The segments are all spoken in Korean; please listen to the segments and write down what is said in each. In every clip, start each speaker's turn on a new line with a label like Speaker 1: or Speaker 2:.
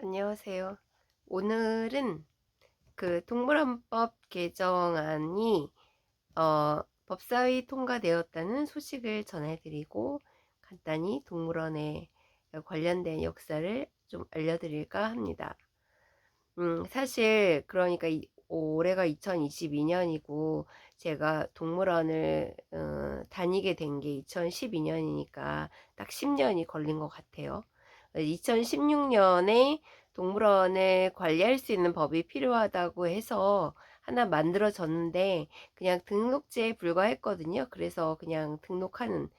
Speaker 1: 안녕하세요. 오늘은 그 동물원법 개정안이 법사위 통과되었다는 소식을 전해드리고 간단히 동물원에 관련된 역사를 좀 알려드릴까 합니다. 사실 그러니까 올해가 2022년이고 제가 동물원을 다니게 된 게 2012년이니까 딱 10년이 걸린 것 같아요. 2016년에 동물원을 관리할 수 있는 법이 필요하다고 해서 하나 만들어졌는데 그냥 등록제에 불과했거든요. 그래서 그냥 등록하는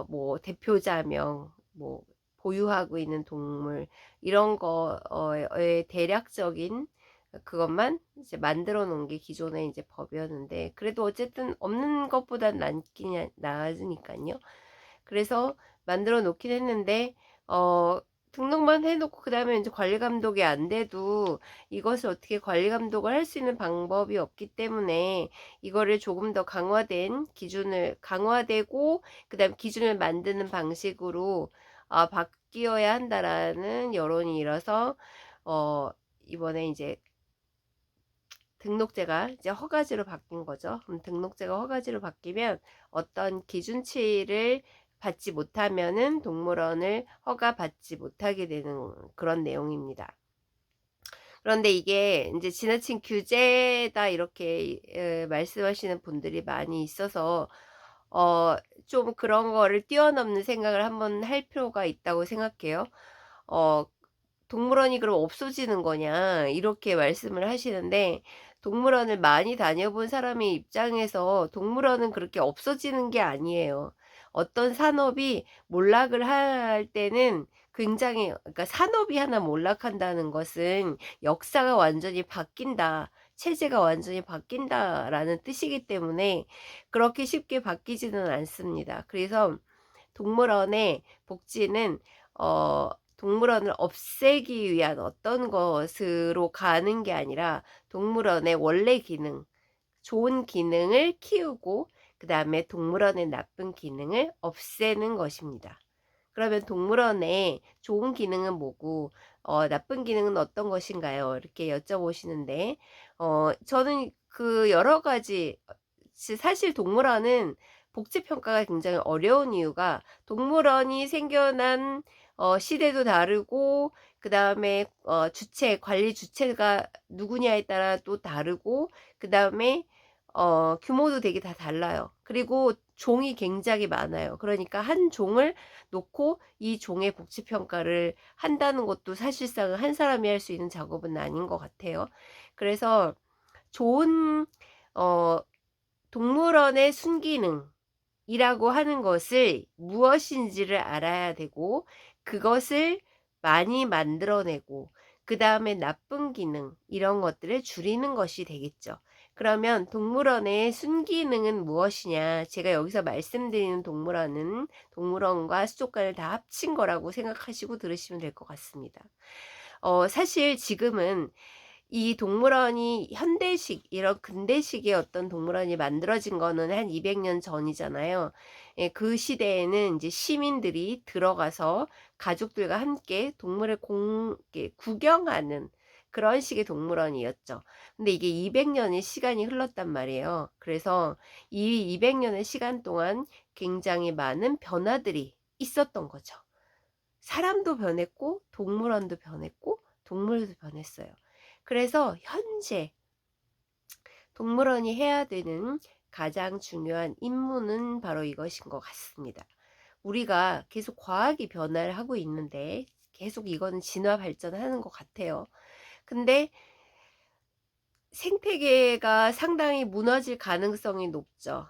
Speaker 1: 뭐 대표자명, 뭐 보유하고 있는 동물 이런 거의 대략적인 그것만 이제 만들어 놓은 게 기존의 이제 법이었는데 그래도 어쨌든 없는 것보단 낫긴 나으니까요. 그래서 만들어 놓긴 했는데 어 등록만 해놓고 그 다음에 이제 관리 감독이 안 돼도 이것을 어떻게 관리 감독을 할 수 있는 방법이 없기 때문에 이거를 조금 더 강화된 기준을 강화되고 그 다음 기준을 만드는 방식으로 바뀌어야 한다라는 여론이 일어서 이번에 이제 등록제가 이제 허가제로 바뀐 거죠. 그럼 등록제가 허가제로 바뀌면 어떤 기준치를 받지 못하면은 동물원을 허가받지 못하게 되는 그런 내용입니다. 그런데 이게 이제 지나친 규제다 이렇게 말씀하시는 분들이 많이 있어서 좀 그런 거를 뛰어넘는 생각을 한번 할 필요가 있다고 생각해요. 어 동물원이 그럼 없어지는 거냐 이렇게 말씀을 하시는데 동물원을 많이 다녀본 사람의 입장에서 동물원은 그렇게 없어지는 게 아니에요. 어떤 산업이 몰락을 할 때는 굉장히 그러니까 산업이 하나 몰락한다는 것은 역사가 완전히 바뀐다. 체제가 완전히 바뀐다라는 뜻이기 때문에 그렇게 쉽게 바뀌지는 않습니다. 그래서 동물원의 복지는 어 동물원을 없애기 위한 어떤 것으로 가는 게 아니라 동물원의 원래 기능, 좋은 기능을 키우고 그 다음에 동물원의 나쁜 기능을 없애는 것입니다. 그러면 동물원의 좋은 기능은 뭐고 나쁜 기능은 어떤 것인가요? 이렇게 여쭤보시는데 저는 그 여러 가지 사실 동물원은 복지 평가가 굉장히 어려운 이유가 동물원이 생겨난 시대도 다르고 그 다음에 주체 관리 주체가 누구냐에 따라 또 다르고 그 다음에 규모도 되게 다 달라요. 그리고 종이 굉장히 많아요. 그러니까 한 종을 놓고 이 종의 복지 평가를 한다는 것도 사실상 한 사람이 할 수 있는 작업은 아닌 것 같아요. 그래서 좋은 어 동물원의 순기능이라고 하는 것을 무엇인지를 알아야 되고 그것을 많이 만들어내고 그 다음에 나쁜 기능 이런 것들을 줄이는 것이 되겠죠. 그러면 동물원의 순기능은 무엇이냐? 제가 여기서 말씀드리는 동물원은 동물원과 수족관을 다 합친 거라고 생각하시고 들으시면 될 것 같습니다. 사실 지금은 이 동물원이 현대식 이런 근대식의 어떤 동물원이 만들어진 거는 한 200년 전이잖아요. 예, 그 시대에는 이제 시민들이 들어가서 가족들과 함께 동물을 구경하는 그런 식의 동물원이었죠. 근데 이게 200년의 시간이 흘렀단 말이에요. 그래서 이 200년의 시간 동안 굉장히 많은 변화들이 있었던 거죠. 사람도 변했고 동물원도 변했고 동물도 변했어요. 그래서 현재 동물원이 해야 되는 가장 중요한 임무는 바로 이것인 것 같습니다. 우리가 계속 과학이 변화를 하고 있는데 계속 이거는 진화 발전하는 것 같아요. 근데 생태계가 상당히 무너질 가능성이 높죠.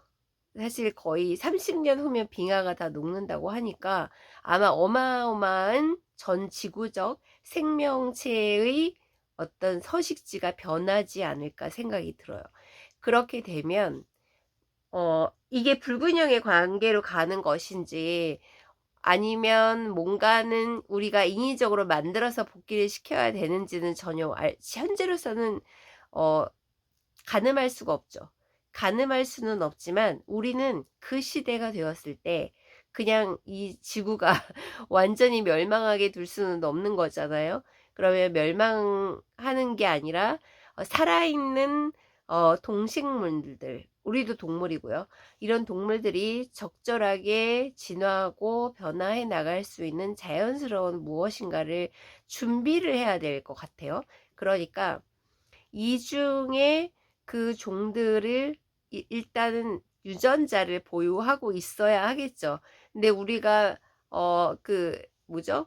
Speaker 1: 사실 거의 30년 후면 빙하가 다 녹는다고 하니까 아마 어마어마한 전 지구적 생명체의 어떤 서식지가 변하지 않을까 생각이 들어요. 그렇게 되면 이게 불균형의 관계로 가는 것인지 아니면 뭔가는 우리가 인위적으로 만들어서 복귀를 시켜야 되는지는 전혀 현재로서는 어 가늠할 수가 없죠. 가늠할 수는 없지만 우리는 그 시대가 되었을 때 그냥 이 지구가 완전히 멸망하게 둘 수는 없는 거잖아요. 그러면 멸망하는 게 아니라 살아있는 동식물들, 우리도 동물이고요. 이런 동물들이 적절하게 진화하고 변화해 나갈 수 있는 자연스러운 무엇인가를 준비를 해야 될 것 같아요. 그러니까 이중에 그 종들을 일단은 유전자를 보유하고 있어야 하겠죠. 근데 우리가 그 뭐죠?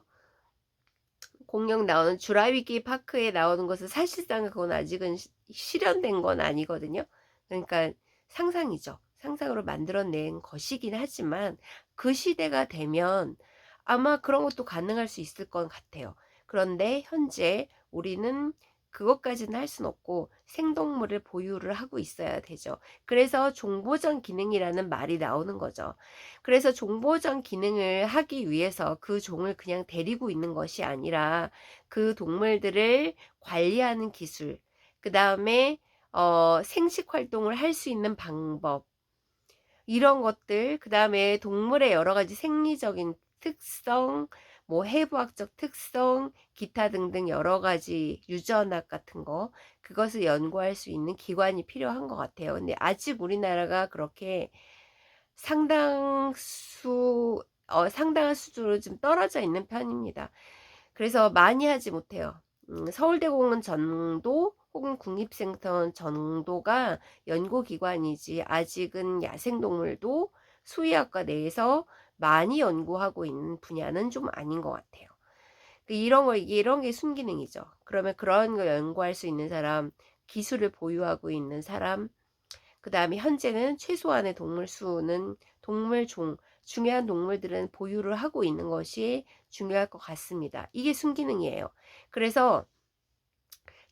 Speaker 1: 공룡 나오는 주라위기 파크에 나오는 것은 사실상 그건 아직은 실현된 건 아니거든요. 그러니까 상상이죠. 상상으로 만들어낸 것이긴 하지만 그 시대가 되면 아마 그런 것도 가능할 수 있을 것 같아요. 그런데 현재 우리는 그것까지는 할 수는 없고 생동물을 보유를 하고 있어야 되죠. 그래서 종보전 기능이라는 말이 나오는 거죠. 그래서 종보전 기능을 하기 위해서 그 종을 그냥 데리고 있는 것이 아니라 그 동물들을 관리하는 기술, 그 다음에 생식 활동을 할 수 있는 방법, 이런 것들, 그 다음에 동물의 여러 가지 생리적인 특성, 뭐 해부학적 특성, 기타 등등 여러 가지 유전학 같은 거, 그것을 연구할 수 있는 기관이 필요한 것 같아요. 근데 아직 우리나라가 그렇게 상당한 수준으로 좀 떨어져 있는 편입니다. 그래서 많이 하지 못해요. 서울대공원 정도 혹은 국립생태원 정도가 연구기관이지 아직은 야생동물도 수의학과 내에서 많이 연구하고 있는 분야는 좀 아닌 것 같아요. 이런 게 순기능이죠. 그러면 그런 걸 연구할 수 있는 사람, 기술을 보유하고 있는 사람, 그 다음에 현재는 최소한의 동물 수는 중요한 동물들은 보유를 하고 있는 것이 중요할 것 같습니다. 이게 순기능이에요. 그래서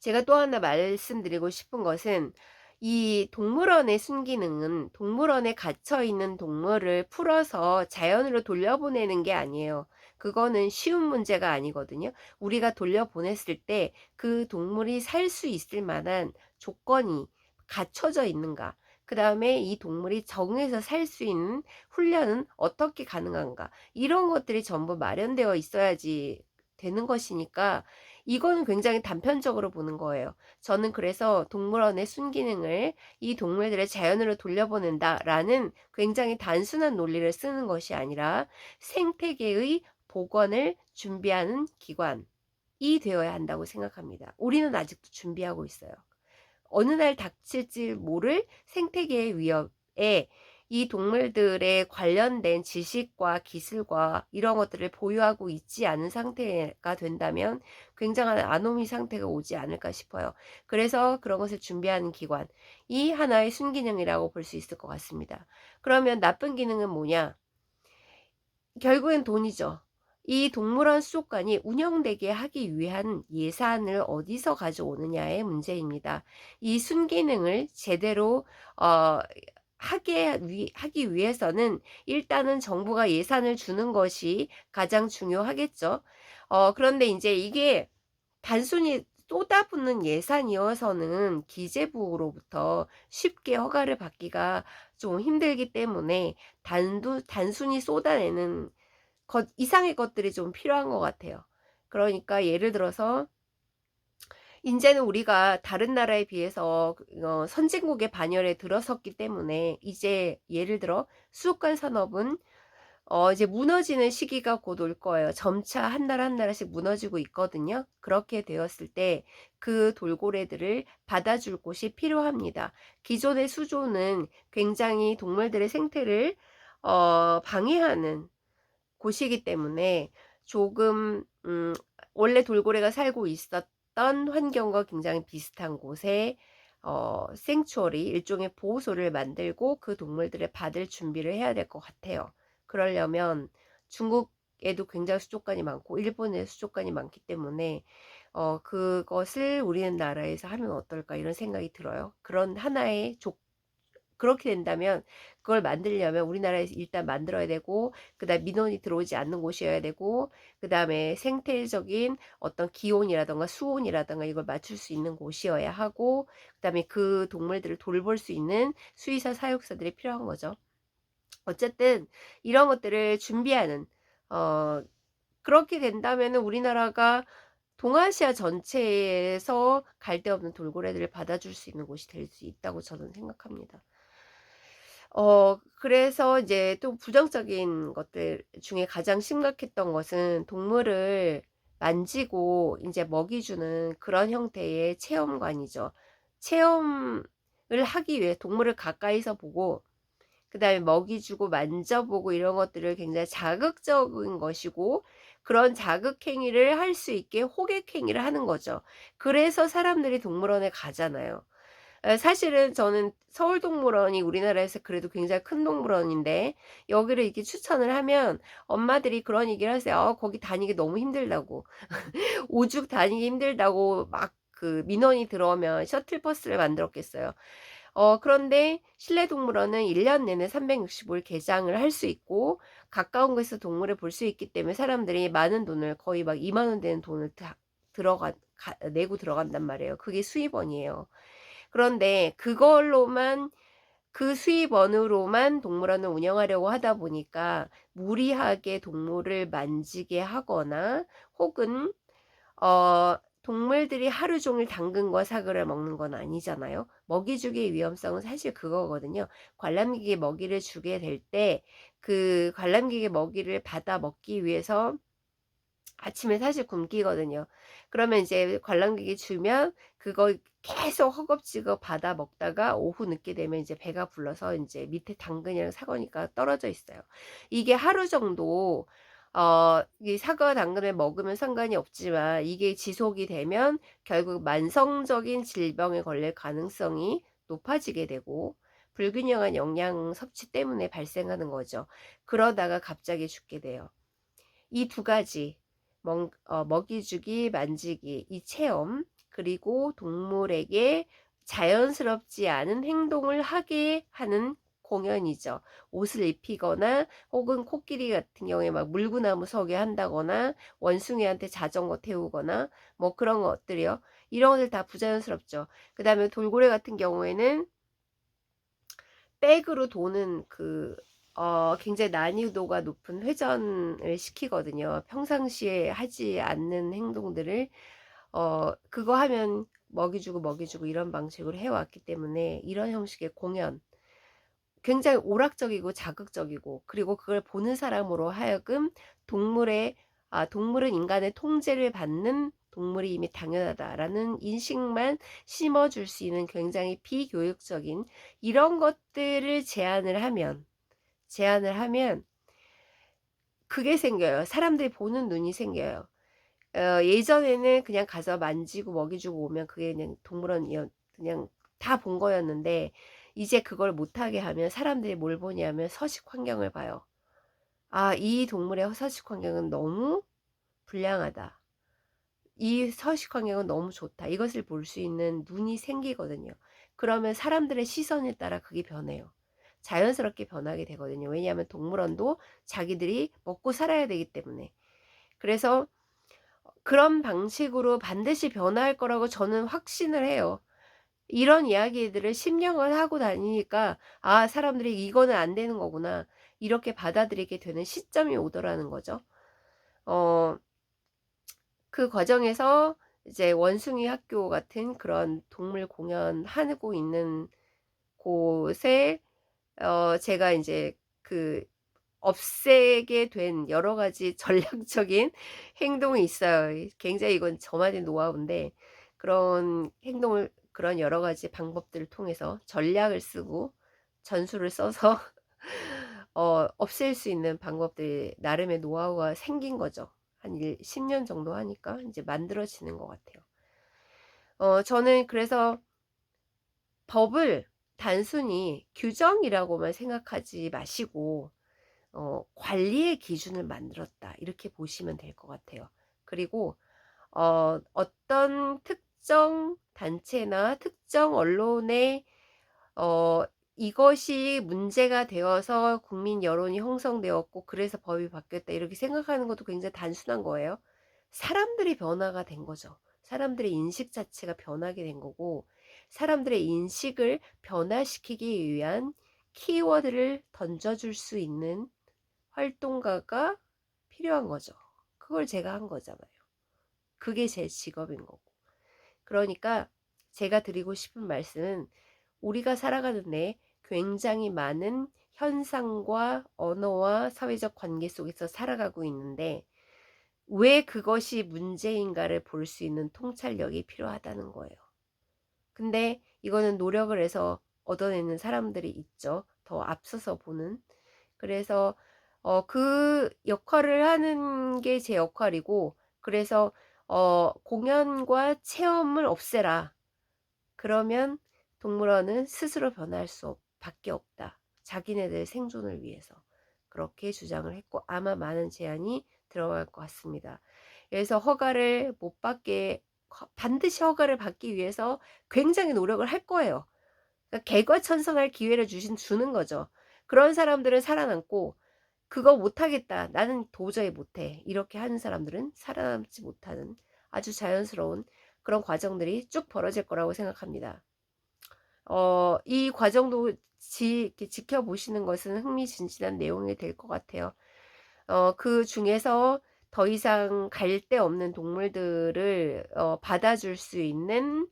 Speaker 1: 제가 또 하나 말씀드리고 싶은 것은 이 동물원의 순기능은 동물원에 갇혀 있는 동물을 풀어서 자연으로 돌려보내는 게 아니에요. 그거는 쉬운 문제가 아니거든요. 우리가 돌려보냈을 때 그 동물이 살 수 있을 만한 조건이 갖춰져 있는가? 그 다음에 이 동물이 정에서 살 수 있는 훈련은 어떻게 가능한가? 이런 것들이 전부 마련되어 있어야지 되는 것이니까 이거는 굉장히 단편적으로 보는 거예요. 저는 그래서 동물원의 순기능을 이 동물들을 자연으로 돌려보낸다라는 굉장히 단순한 논리를 쓰는 것이 아니라 생태계의 복원을 준비하는 기관이 되어야 한다고 생각합니다. 우리는 아직도 준비하고 있어요. 어느 날 닥칠지 모를 생태계의 위협에 이 동물들의 관련된 지식과 기술과 이런 것들을 보유하고 있지 않은 상태가 된다면 굉장한 아노미 상태가 오지 않을까 싶어요. 그래서 그런 것을 준비하는 기관이 하나의 순기능이라고 볼 수 있을 것 같습니다. 그러면 나쁜 기능은 뭐냐? 결국엔 돈이죠. 이 동물원 수족관이 운영되게 하기 위한 예산을 어디서 가져오느냐의 문제입니다. 이 순기능을 제대로 하기 위해서는 일단은 정부가 예산을 주는 것이 가장 중요하겠죠. 그런데 이제 이게 단순히 쏟아붓는 예산이어서는 기재부로부터 쉽게 허가를 받기가 좀 힘들기 때문에 단순히 쏟아내는 것 이상의 것들이 좀 필요한 것 같아요. 그러니까 예를 들어서 이제는 우리가 다른 나라에 비해서 선진국의 반열에 들어섰기 때문에 이제 예를 들어 수족관 산업은 이제 무너지는 시기가 곧 올 거예요. 점차 한 나라 한 나라씩 무너지고 있거든요. 그렇게 되었을 때 그 돌고래들을 받아줄 곳이 필요합니다. 기존의 수조는 굉장히 동물들의 생태를 방해하는 곳이기 때문에 조금 원래 돌고래가 살고 있었던 환경과 굉장히 비슷한 곳에 생추어리 일종의 보호소를 만들고 그 동물들을 받을 준비를 해야 될 것 같아요. 그러려면 중국에도 굉장히 수족관이 많고 일본에 수족관이 많기 때문에 그것을 우리나라에서 하면 어떨까 이런 생각이 들어요. 그런 하나의 그렇게 된다면 그걸 만들려면 우리나라에서 일단 만들어야 되고 그다음 민원이 들어오지 않는 곳이어야 되고 그다음에 생태적인 어떤 기온이라던가 수온이라던가 이걸 맞출 수 있는 곳이어야 하고 그다음에 그 동물들을 돌볼 수 있는 수의사 사육사들이 필요한 거죠. 어쨌든 이런 것들을 준비하는 어 그렇게 된다면은 우리나라가 동아시아 전체에서 갈데 없는 돌고래들을 받아줄 수 있는 곳이 될 수 있다고 저는 생각합니다. 그래서 이제 또 부정적인 것들 중에 가장 심각했던 것은 동물을 만지고 인제 먹이 주는 그런 형태의 체험관이죠. 체험을 하기 위해 동물을 가까이서 보고 그다음에 먹이 주고 만져보고 이런 것들을 굉장히 자극적인 것이고, 그런 자극 행위를 할 수 있게 호객 행위를 하는 거죠. 그래서 사람들이 동물원에 가잖아요. 사실은 저는 서울동물원이 우리나라에서 그래도 굉장히 큰 동물원인데 여기를 이렇게 추천을 하면 엄마들이 그런 얘기를 하세요. 거기 다니기 너무 힘들다고. 오죽 다니기 힘들다고 막 그 민원이 들어오면 셔틀버스를 만들었겠어요. 그런데 실내동물원은 1년 내내 365일 개장을 할 수 있고 가까운 곳에서 동물을 볼 수 있기 때문에 사람들이 많은 돈을, 거의 막 2만 원 되는 돈을 다 내고 들어간단 말이에요. 그게 수입원이에요. 그런데 그걸로만, 그 수입원으로만 동물원을 운영하려고 하다 보니까 무리하게 동물을 만지게 하거나, 혹은 동물들이 하루 종일 당근과 사과를 먹는 건 아니잖아요. 먹이 주기의 위험성은 사실 그거거든요. 관람객에 먹이를 주게 될 때 그 관람객의 먹이를 받아 먹기 위해서 아침에 사실 굶기거든요. 그러면 이제 관람객이 주면 그걸 계속 허겁지겁 받아 먹다가 오후 늦게 되면 이제 배가 불러서 인제 밑에 당근이랑 사과니까 떨어져 있어요. 이게 하루 정도 이 사과와 당근을 먹으면 상관이 없지만 이게 지속이 되면 결국 만성적인 질병에 걸릴 가능성이 높아지게 되고, 불균형한 영양 섭취 때문에 발생하는 거죠. 그러다가 갑자기 죽게 돼요. 이 두 가지, 먹이 주기, 만지기, 이 체험, 그리고 동물에게 자연스럽지 않은 행동을 하게 하는 공연이죠. 옷을 입히거나 혹은 코끼리 같은 경우에 막 물구나무 서게 한다거나 원숭이한테 자전거 태우거나 뭐 그런 것들이요. 이런 것들 다 부자연스럽죠. 그다음에 돌고래 같은 경우에는 백으로 도는 굉장히 난이도가 높은 회전을 시키거든요. 평상시에 하지 않는 행동들을 그거 하면 먹이 주고 먹이 주고 이런 방식으로 해왔기 때문에 이런 형식의 공연, 굉장히 오락적이고 자극적이고, 그리고 그걸 보는 사람으로 하여금 동물의 동물은 인간의 통제를 받는 동물이 이미 당연하다라는 인식만 심어줄 수 있는 굉장히 비교육적인 이런 것들을 제안을 하면 그게 생겨요. 사람들이 보는 눈이 생겨요. 예전에는 그냥 가서 만지고 먹이 주고 오면 그게 그냥 동물원이었, 그냥 다 본 거였는데 이제 그걸 못하게 하면 사람들이 뭘 보냐면 서식 환경을 봐요. 이 동물의 서식 환경은 너무 불량하다. 이 서식 환경은 너무 좋다. 이것을 볼 수 있는 눈이 생기거든요. 그러면 사람들의 시선에 따라 그게 변해요. 자연스럽게 변하게 되거든요. 왜냐하면 동물원도 자기들이 먹고 살아야 되기 때문에. 그래서 그런 방식으로 반드시 변화할 거라고 저는 확신을 해요. 이런 이야기들을 10년을 하고 다니니까 사람들이 이거는 안 되는 거구나, 이렇게 받아들이게 되는 시점이 오더라는 거죠. 어, 그 과정에서 이제 원숭이 학교 같은 그런 동물 공연하고 있는 곳에 제가 이제 없애게 된 여러 가지 전략적인 행동이 있어요. 굉장히 이건 저만의 노하우인데, 그런 행동을, 그런 여러 가지 방법들을 통해서 전략을 쓰고 전술을 써서 없앨 수 있는 방법들이 나름의 노하우가 생긴 거죠. 한 10년 정도 하니까 이제 만들어지는 것 같아요. 저는 그래서 법을 단순히 규정이라고만 생각하지 마시고 관리의 기준을 만들었다, 이렇게 보시면 될 것 같아요. 그리고 어떤 특정 단체나 특정 언론의 이것이 문제가 되어서 국민 여론이 형성되었고 그래서 법이 바뀌었다, 이렇게 생각하는 것도 굉장히 단순한 거예요. 사람들이 변화가 된 거죠. 사람들의 인식 자체가 변하게 된 거고, 사람들의 인식을 변화시키기 위한 키워드를 던져줄 수 있는 활동가가 필요한 거죠. 그걸 제가 한 거잖아요. 그게 제 직업인 거고. 그러니까 제가 드리고 싶은 말씀은 우리가 살아가는 데 굉장히 많은 현상과 언어와 사회적 관계 속에서 살아가고 있는데 왜 그것이 문제인가를 볼 수 있는 통찰력이 필요하다는 거예요. 근데 이거는 노력을 해서 얻어내는 사람들이 있죠. 더 앞서서 보는. 그래서 그 역할을 하는 게 제 역할이고, 그래서 공연과 체험을 없애라. 그러면 동물원은 스스로 변할 밖에 없다. 자기네들 생존을 위해서. 그렇게 주장을 했고 아마 많은 제안이 들어갈 것 같습니다. 그래서 허가를 못 받게, 반드시 허가를 받기 위해서 굉장히 노력을 할 거예요. 그러니까 개과천선할 기회를 주는 거죠. 그런 사람들은 살아남고 그거 못하겠다. 나는 도저히 못해. 이렇게 하는 사람들은 살아남지 못하는 아주 자연스러운 그런 과정들이 쭉 벌어질 거라고 생각합니다. 이 과정도 이렇게 지켜보시는 것은 흥미진진한 내용이 될 것 같아요. 그 중에서 더 이상 갈 데 없는 동물들을 받아줄 수 있는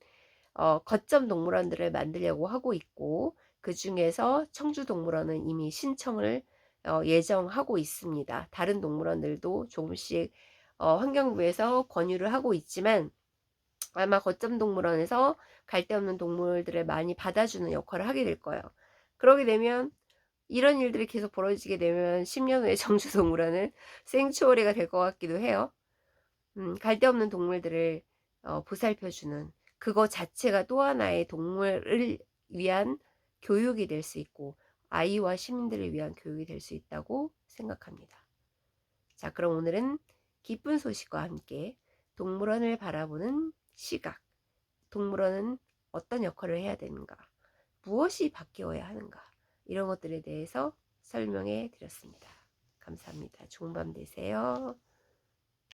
Speaker 1: 거점 동물원들을 만들려고 하고 있고, 그 중에서 청주동물원은 이미 신청을 예정하고 있습니다. 다른 동물원들도 조금씩 환경부에서 권유를 하고 있지만 아마 거점 동물원에서 갈 데 없는 동물들을 많이 받아주는 역할을 하게 될 거예요. 그러게 되면 이런 일들이 계속 벌어지게 되면 10년 후에 청주동물원은 생추어리가 될 것 같기도 해요. 갈 데 없는 동물들을 보살펴주는 그거 자체가 또 하나의 동물을 위한 교육이 될 수 있고 아이와 시민들을 위한 교육이 될 수 있다고 생각합니다. 자, 그럼 오늘은 기쁜 소식과 함께 동물원을 바라보는 시각, 동물원은 어떤 역할을 해야 되는가, 무엇이 바뀌어야 하는가, 이런 것들에 대해서 설명해 드렸습니다. 감사합니다. 좋은 밤 되세요.